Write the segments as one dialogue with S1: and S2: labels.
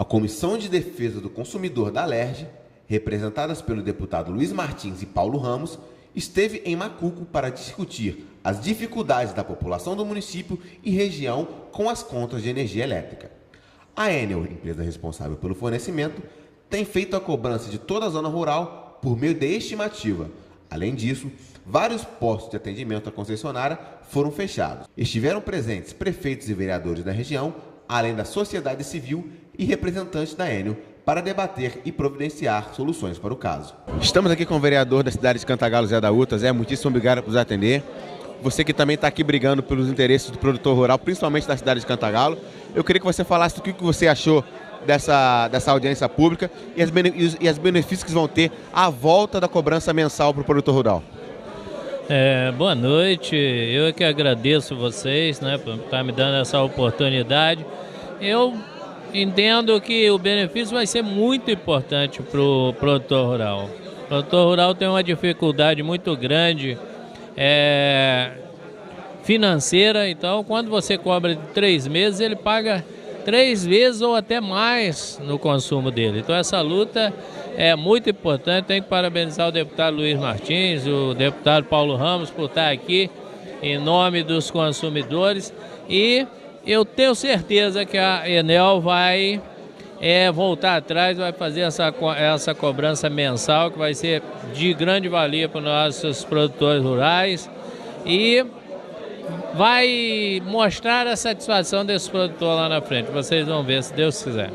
S1: A Comissão de Defesa do Consumidor da Alerj, representadas pelo deputado Luiz Martins e Paulo Ramos, esteve em Macuco para discutir as dificuldades da população do município e região com as contas de energia elétrica. A Enel, empresa responsável pelo fornecimento, tem feito a cobrança de toda a zona rural por meio de estimativa. Além disso, vários postos de atendimento à concessionária foram fechados. Estiveram presentes prefeitos e vereadores da região, além da sociedade civil e representantes da Enel, para debater e providenciar soluções para o caso. Estamos aqui com o vereador da cidade de Cantagalo, Zé da Uta. Zé, muitíssimo obrigado por nos atender. Você que também está aqui brigando pelos interesses do produtor rural, principalmente da cidade de Cantagalo. Eu queria que você falasse o que você achou dessa audiência pública e os benefícios que vão ter à volta da cobrança mensal para o produtor rural.
S2: Boa noite, eu é que agradeço vocês, né, por estar me dando essa oportunidade. Eu entendo que o benefício vai ser muito importante para o produtor rural. O produtor rural tem uma dificuldade muito grande financeira, então quando você cobra de 3 meses, ele paga 3 vezes ou até mais no consumo dele. Então essa luta é muito importante. Tenho que parabenizar o deputado Luiz Martins, o deputado Paulo Ramos por estar aqui em nome dos consumidores, e eu tenho certeza que a Enel vai voltar atrás, vai fazer essa cobrança mensal que vai ser de grande valia para os nossos produtores rurais e vai mostrar a satisfação desse produtor lá na frente. Vocês vão ver, se Deus quiser.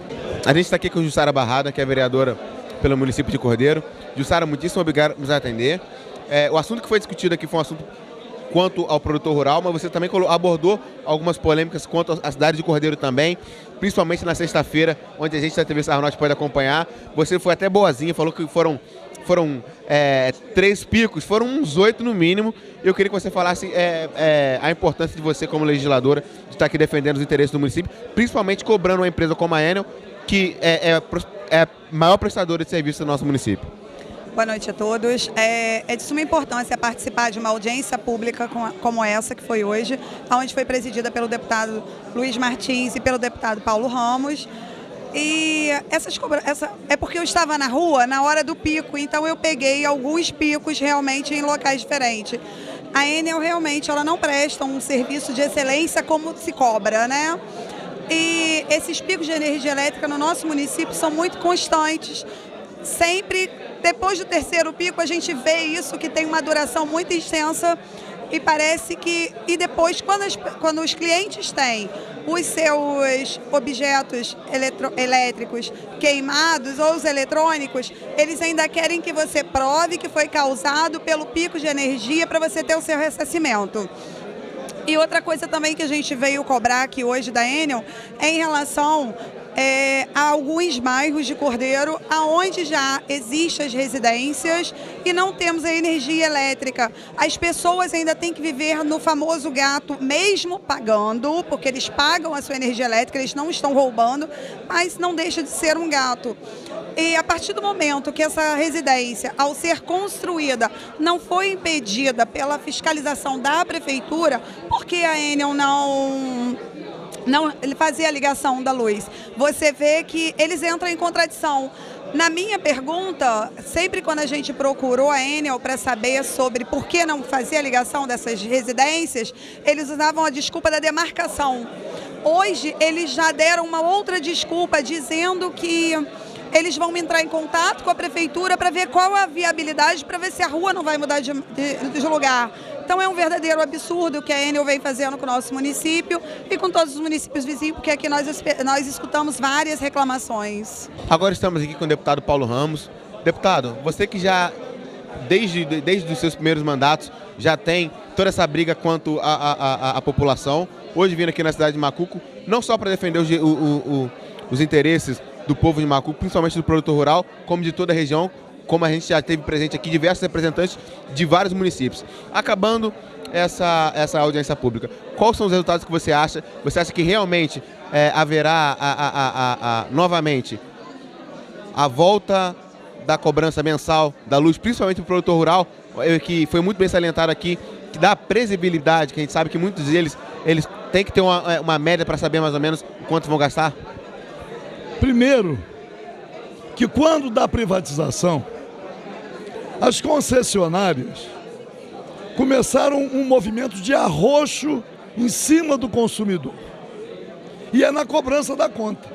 S1: A gente está aqui com Jussara Barrada, que é vereadora pelo município de Cordeiro. Jussara, muitíssimo obrigado por nos atender. O assunto que foi discutido aqui foi um assunto quanto ao produtor rural, mas você também abordou algumas polêmicas quanto à cidade de Cordeiro também, principalmente na sexta-feira, onde a gente da TV Sarro Norte pode acompanhar. Você foi até boazinha, falou que foram 3 picos, foram uns 8 no mínimo. Eu queria que você falasse a importância de você como legisladora de estar aqui defendendo os interesses do município, principalmente cobrando uma empresa como a Enel, que é a maior prestadora de serviço do nosso município.
S3: Boa noite a todos. É de suma importância participar de uma audiência pública como essa que foi hoje, onde foi presidida pelo deputado Luiz Martins e pelo deputado Paulo Ramos. E é porque eu estava na rua na hora do pico, então eu peguei alguns picos realmente em locais diferentes. A Enel realmente ela não presta um serviço de excelência como se cobra, né? E esses picos de energia elétrica no nosso município são muito constantes. Sempre depois do 3º pico a gente vê isso, que tem uma duração muito extensa e parece que... E depois, quando os clientes têm os seus objetos elétricos queimados ou os eletrônicos, eles ainda querem que você prove que foi causado pelo pico de energia para você ter o seu ressarcimento. E outra coisa também que a gente veio cobrar aqui hoje da Enel é em relação a alguns bairros de Cordeiro, onde já existem as residências e não temos a energia elétrica. As pessoas ainda têm que viver no famoso gato, mesmo pagando, porque eles pagam a sua energia elétrica, eles não estão roubando, mas não deixa de ser um gato. E a partir do momento que essa residência, ao ser construída, não foi impedida pela fiscalização da prefeitura, por que a Enel não fazia a ligação da luz? Você vê que eles entram em contradição. Na minha pergunta, sempre quando a gente procurou a Enel para saber sobre por que não fazia a ligação dessas residências, eles usavam a desculpa da demarcação. Hoje, eles já deram uma outra desculpa, dizendo que eles vão entrar em contato com a prefeitura para ver qual a viabilidade, para ver se a rua não vai mudar de lugar. Então é um verdadeiro absurdo o que a Enel vem fazendo com o nosso município e com todos os municípios vizinhos, porque aqui nós escutamos várias reclamações.
S1: Agora estamos aqui com o deputado Paulo Ramos. Deputado, você que já, desde os seus primeiros mandatos, já tem toda essa briga quanto à população, hoje vindo aqui na cidade de Macuco, não só para defender os interesses do povo de Macuco, principalmente do produtor rural, como de toda a região, como a gente já teve presente aqui diversos representantes de vários municípios. Acabando essa audiência pública, quais são os resultados que você acha? Você acha que realmente haverá novamente a volta da cobrança mensal da luz, principalmente para o produtor rural, que foi muito bem salientado aqui, que dá previsibilidade, que a gente sabe que muitos deles têm que ter uma média para saber mais ou menos quanto vão gastar?
S4: Primeiro, que quando da privatização, as concessionárias começaram um movimento de arroxo em cima do consumidor. E é na cobrança da conta.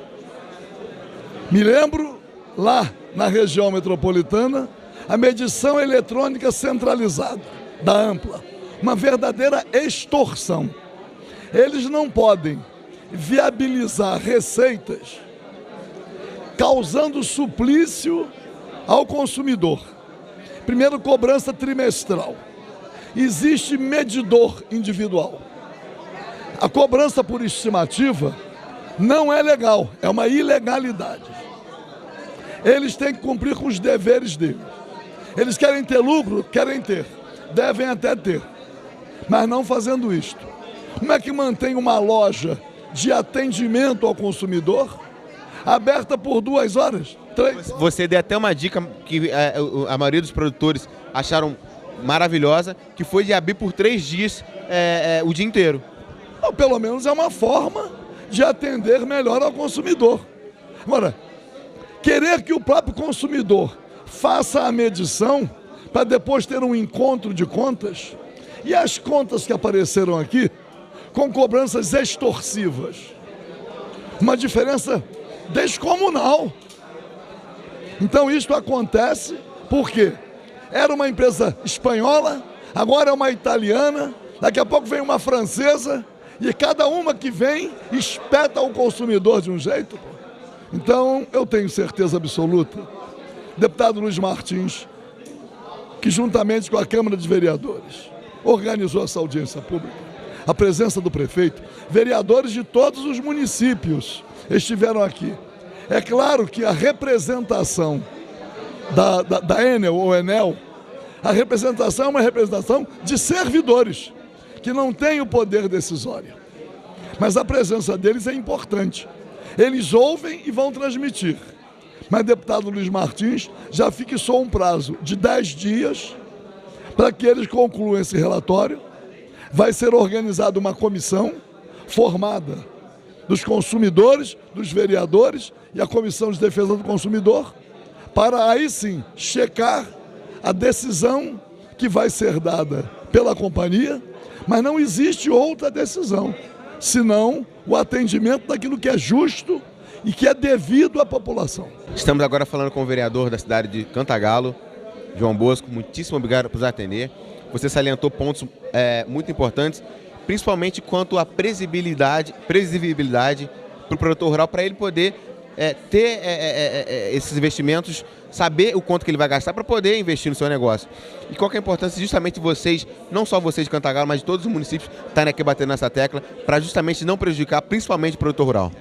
S4: Me lembro, lá na região metropolitana, a medição eletrônica centralizada, da Ampla. Uma verdadeira extorsão. Eles não podem viabilizar receitas causando suplício ao consumidor. Primeiro, cobrança trimestral. Existe medidor individual. A cobrança por estimativa não é legal, é uma ilegalidade. Eles têm que cumprir com os deveres deles. Eles querem ter lucro? Querem ter. Devem até ter. Mas não fazendo isto. Como é que mantém uma loja de atendimento ao consumidor aberta por 2 horas? 3?
S1: Você deu até uma dica que a maioria dos produtores acharam maravilhosa, que foi de abrir por 3 dias o dia inteiro.
S4: Ou pelo menos é uma forma de atender melhor ao consumidor. Agora, querer que o próprio consumidor faça a medição para depois ter um encontro de contas, e as contas que apareceram aqui com cobranças extorsivas, uma diferença descomunal. Então isto acontece porque era uma empresa espanhola, agora é uma italiana, daqui a pouco vem uma francesa, e cada uma que vem espeta o consumidor de um jeito. Então eu tenho certeza absoluta, deputado Luiz Martins, que juntamente com a Câmara de Vereadores organizou essa audiência pública, a presença do prefeito, vereadores de todos os municípios estiveram aqui. É claro que a representação da Enel ou Enel, a representação é uma representação de servidores, que não têm o poder decisório. Mas a presença deles é importante. Eles ouvem e vão transmitir. Mas deputado Luiz Martins já fixou um prazo de 10 dias para que eles concluam esse relatório. Vai ser organizada uma comissão formada dos consumidores, dos vereadores e a Comissão de Defesa do Consumidor, para aí sim checar a decisão que vai ser dada pela companhia, mas não existe outra decisão, senão o atendimento daquilo que é justo e que é devido à população.
S1: Estamos agora falando com o vereador da cidade de Cantagalo, João Bosco. Muitíssimo obrigado por nos atender. Você salientou pontos muito importantes, principalmente quanto à previsibilidade para o produtor rural, para ele poder ter esses investimentos, saber o quanto que ele vai gastar para poder investir no seu negócio. E qual que é a importância justamente de vocês, não só vocês de Cantagalo, mas de todos os municípios estarem aqui batendo nessa tecla, para justamente não prejudicar principalmente o produtor rural?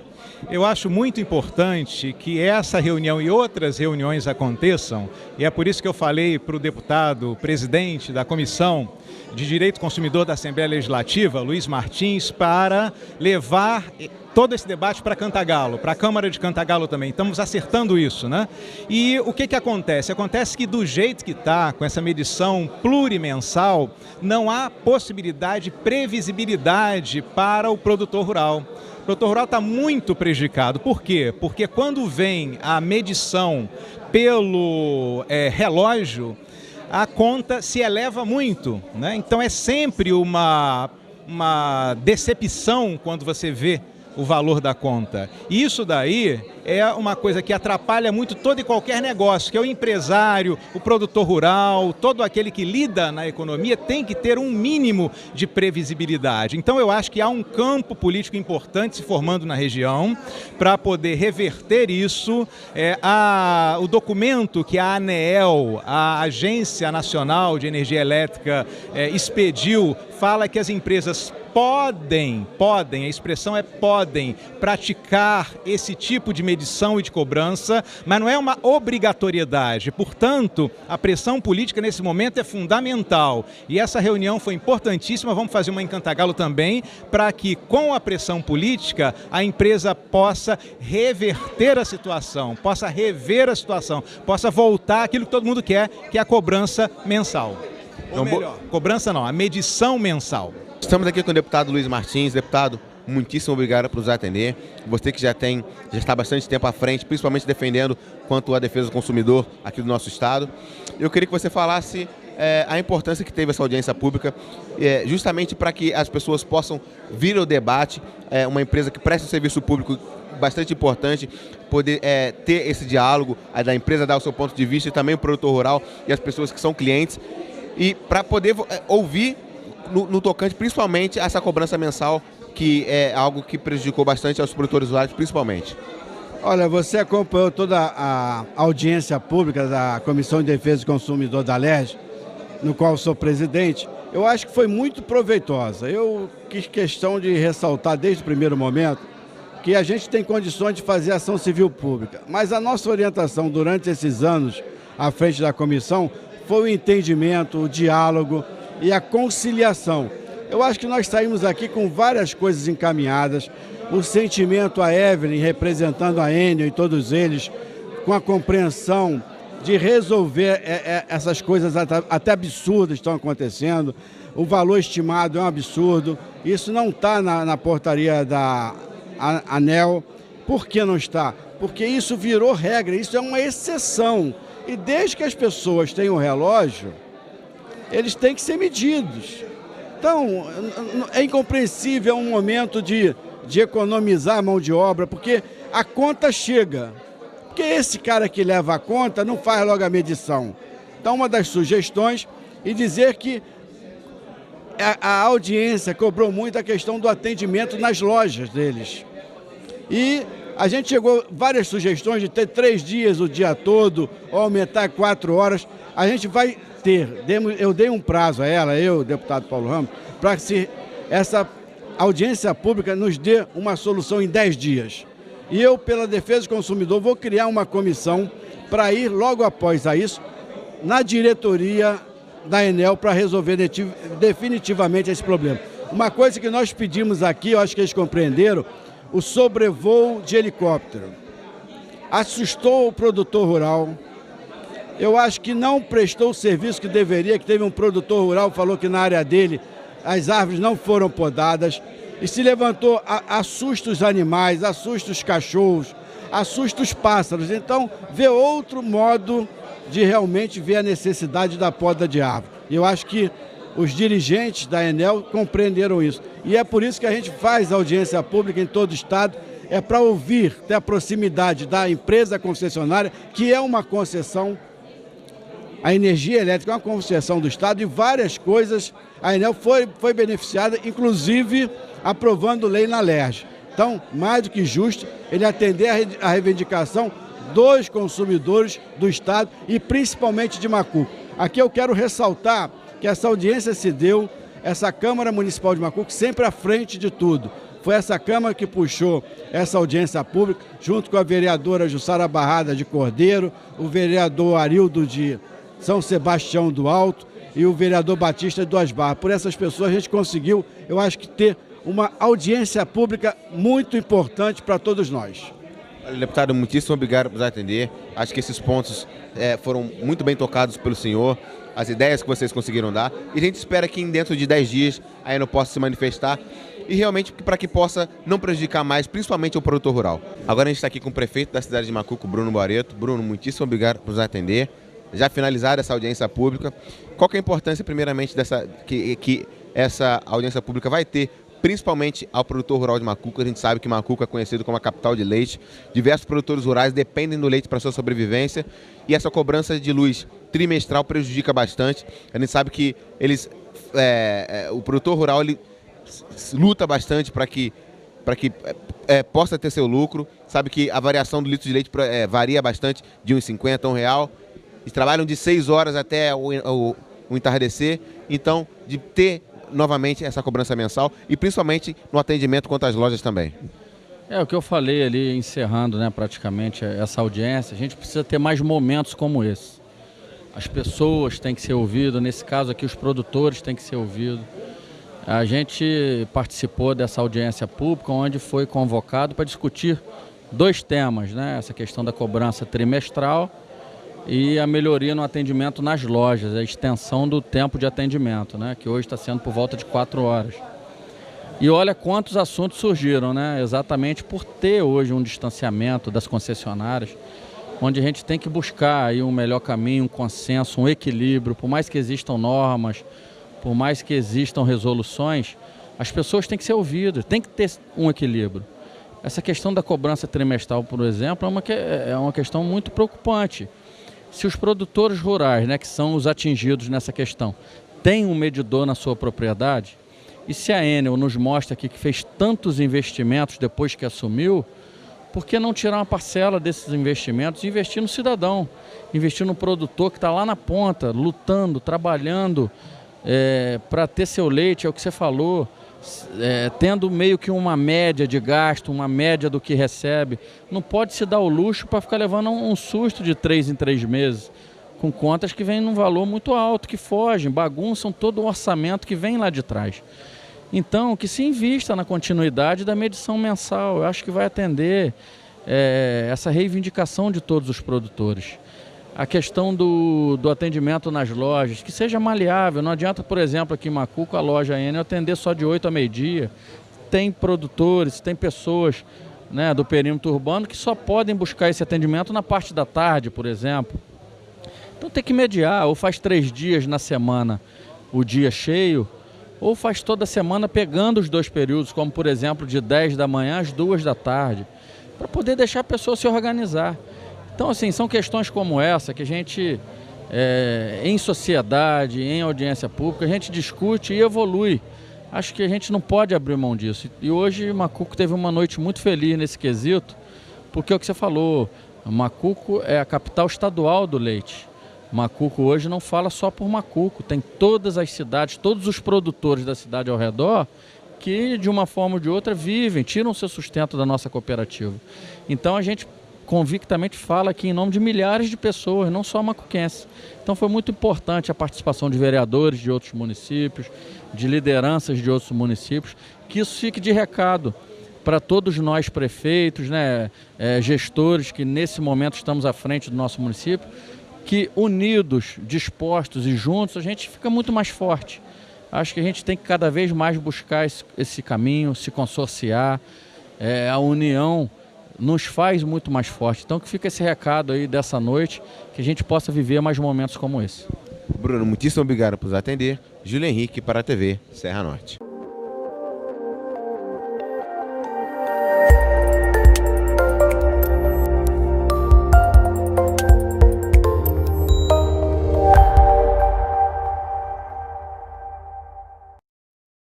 S5: Eu acho muito importante que essa reunião e outras reuniões aconteçam, e é por isso que eu falei para o deputado, presidente da Comissão de Direito do Consumidor da Assembleia Legislativa, Luiz Martins, para levar todo esse debate para Cantagalo, para a Câmara de Cantagalo também. Estamos acertando isso, né? E o que acontece? Acontece que do jeito que está, com essa medição plurimensal, não há possibilidade de previsibilidade para o produtor rural. O produtor rural está muito prejudicado. Por quê? Porque quando vem a medição pelo relógio, a conta se eleva muito, né? Então é sempre uma decepção quando você vê o valor da conta. E isso daí é uma coisa que atrapalha muito todo e qualquer negócio, que é o empresário, o produtor rural, todo aquele que lida na economia tem que ter um mínimo de previsibilidade. Então eu acho que há um campo político importante se formando na região para poder reverter isso. O documento que a ANEEL, a Agência Nacional de Energia Elétrica, expediu, fala que as empresas podem, a expressão é podem, praticar esse tipo de medição e de cobrança, mas não é uma obrigatoriedade. Portanto, a pressão política nesse momento é fundamental. E essa reunião foi importantíssima, vamos fazer uma em Cantagalo também, para que com a pressão política a empresa possa reverter a situação, possa rever a situação, possa voltar àquilo que todo mundo quer, que é a cobrança mensal. Ou melhor, cobrança não, a medição mensal.
S1: Estamos aqui com o deputado Luiz Martins. Deputado, muitíssimo obrigado por nos atender. Você que já está bastante tempo à frente, principalmente defendendo quanto à defesa do consumidor aqui do nosso estado. Eu queria que você falasse a importância que teve essa audiência pública, justamente para que as pessoas possam vir ao debate, uma empresa que presta um serviço público bastante importante, poder ter esse diálogo, da empresa dar o seu ponto de vista e também o produtor rural e as pessoas que são clientes, e para poder ouvir no tocante principalmente a essa cobrança mensal, que é algo que prejudicou bastante aos produtores rurais principalmente.
S6: Olha, você acompanhou toda a audiência pública da Comissão de Defesa do Consumidor da LERJ, no qual sou presidente. Eu acho que foi muito proveitosa. Eu quis questão de ressaltar desde o primeiro momento que a gente tem condições de fazer ação civil pública, mas a nossa orientação durante esses anos à frente da comissão foi o entendimento, o diálogo e a conciliação. Eu acho que nós saímos aqui com várias coisas encaminhadas, o sentimento, a Evelyn representando a Enel e todos eles, com a compreensão de resolver essas coisas até absurdas que estão acontecendo. O valor estimado é um absurdo, isso não está na portaria da ANEEL. Por que não está? Porque isso virou regra, isso é uma exceção. E desde que as pessoas tenham relógio, eles têm que ser medidos. Então, é incompreensível, é um momento de economizar a mão de obra, porque a conta chega. Porque esse cara que leva a conta não faz logo a medição. Então, uma das sugestões é dizer que a audiência cobrou muito a questão do atendimento nas lojas deles. E a gente chegou a várias sugestões de ter 3 dias o dia todo, ou aumentar 4 horas. A gente vai ter, eu dei um prazo a ela, o deputado Paulo Ramos, para que essa audiência pública nos dê uma solução em 10 dias. E eu, pela defesa do consumidor, vou criar uma comissão para ir logo após isso na diretoria da Enel para resolver definitivamente esse problema. Uma coisa que nós pedimos aqui, eu acho que eles compreenderam, o sobrevoo de helicóptero. Assustou o produtor rural. Eu acho que não prestou o serviço que deveria, que teve um produtor rural que falou que na área dele as árvores não foram podadas. E se levantou, assusta os animais, assusta os cachorros, assusta os pássaros. Então, vê outro modo de realmente ver a necessidade da poda de árvore. Eu acho que os dirigentes da Enel compreenderam isso. E é por isso que a gente faz audiência pública em todo o estado, é para ouvir, ter a proximidade da empresa concessionária, que é uma concessão. A energia elétrica é uma concessão do estado e várias coisas a Enel foi beneficiada, inclusive aprovando lei na LERJ. Então, mais do que justo, ele atender a reivindicação dos consumidores do estado e principalmente de Macuco. Aqui eu quero ressaltar que essa audiência se deu, essa Câmara Municipal de Macuco sempre à frente de tudo. Foi essa Câmara que puxou essa audiência pública, junto com a vereadora Jussara Barrada de Cordeiro, o vereador Arildo de São Sebastião do Alto e o vereador Batista de Duas Barras. Por essas pessoas a gente conseguiu, eu acho que ter uma audiência pública muito importante para todos nós.
S1: Deputado, muitíssimo obrigado por nos atender. Acho que esses pontos foram muito bem tocados pelo senhor, as ideias que vocês conseguiram dar. E a gente espera que dentro de 10 dias a Enel possa se manifestar e realmente para que possa não prejudicar mais, principalmente o produtor rural. Agora a gente está aqui com o prefeito da cidade de Macuco, Bruno Barreto. Bruno, muitíssimo obrigado por nos atender. Já finalizada essa audiência pública, qual que é a importância, primeiramente, que essa audiência pública vai ter, principalmente ao produtor rural de Macuco? A gente sabe que Macuco é conhecido como a capital de leite, diversos produtores rurais dependem do leite para sua sobrevivência e essa cobrança de luz trimestral prejudica bastante. A gente sabe que o produtor rural ele luta bastante para que possa ter seu lucro, sabe que a variação do litro de leite varia bastante, de R$ 1,50 a R$ 1,00. Eles trabalham de 6 horas até o entardecer, então de ter novamente essa cobrança mensal e principalmente no atendimento quanto às lojas também.
S7: É o que eu falei ali, encerrando praticamente essa audiência, a gente precisa ter mais momentos como esse. As pessoas têm que ser ouvidas, nesse caso aqui os produtores têm que ser ouvidos. A gente participou dessa audiência pública onde foi convocado para discutir 2 temas, essa questão da cobrança trimestral e a melhoria no atendimento nas lojas, a extensão do tempo de atendimento, que hoje está sendo por volta de 4 horas. E olha quantos assuntos surgiram, né? Exatamente por ter hoje um distanciamento das concessionárias, onde a gente tem que buscar aí um melhor caminho, um consenso, um equilíbrio. Por mais que existam normas, por mais que existam resoluções, as pessoas têm que ser ouvidas, tem que ter um equilíbrio. Essa questão da cobrança trimestral, por exemplo, é uma questão muito preocupante. Se os produtores rurais, né, que são os atingidos nessa questão, têm um medidor na sua propriedade, e se a Enel nos mostra aqui que fez tantos investimentos depois que assumiu, por que não tirar uma parcela desses investimentos e investir no cidadão, investir no produtor que está lá na ponta, lutando, trabalhando para ter seu leite, é o que você falou, tendo meio que uma média de gasto, uma média do que recebe. Não pode se dar o luxo para ficar levando um susto de 3 em 3 meses, com contas que vêm num valor muito alto, que fogem, bagunçam todo o orçamento que vem lá de trás. Então, que se invista na continuidade da medição mensal. Eu acho que vai atender essa reivindicação de todos os produtores. A questão do atendimento nas lojas, que seja maleável. Não adianta, por exemplo, aqui em Macuco, a loja Enel atender só de 8 a meio-dia. Tem produtores, tem pessoas, né, do perímetro urbano que só podem buscar esse atendimento na parte da tarde, por exemplo. Então tem que mediar, ou faz 3 dias na semana o dia cheio, ou faz toda semana pegando os 2 períodos, como por exemplo de 10 da manhã às 2 da tarde, para poder deixar a pessoa se organizar. Então assim, são questões como essa que a gente, em sociedade, em audiência pública, a gente discute e evolui. Acho que a gente não pode abrir mão disso. E hoje Macuco teve uma noite muito feliz nesse quesito, porque é o que você falou, Macuco é a capital estadual do leite. Macuco hoje não fala só por Macuco, tem todas as cidades, todos os produtores da cidade ao redor que de uma forma ou de outra vivem, tiram seu sustento da nossa cooperativa. Então a gente convictamente fala aqui em nome de milhares de pessoas, não só macuquenses. Então foi muito importante a participação de vereadores de outros municípios, de lideranças de outros municípios, que isso fique de recado para todos nós prefeitos, né, gestores que nesse momento estamos à frente do nosso município, que unidos, dispostos e juntos, a gente fica muito mais forte. Acho que a gente tem que cada vez mais buscar esse caminho, se consorciar. A união nos faz muito mais forte. Então que fica esse recado aí dessa noite, que a gente possa viver mais momentos como esse.
S1: Bruno, muitíssimo obrigado por nos atender. Júlio Henrique para a TV Serra Norte.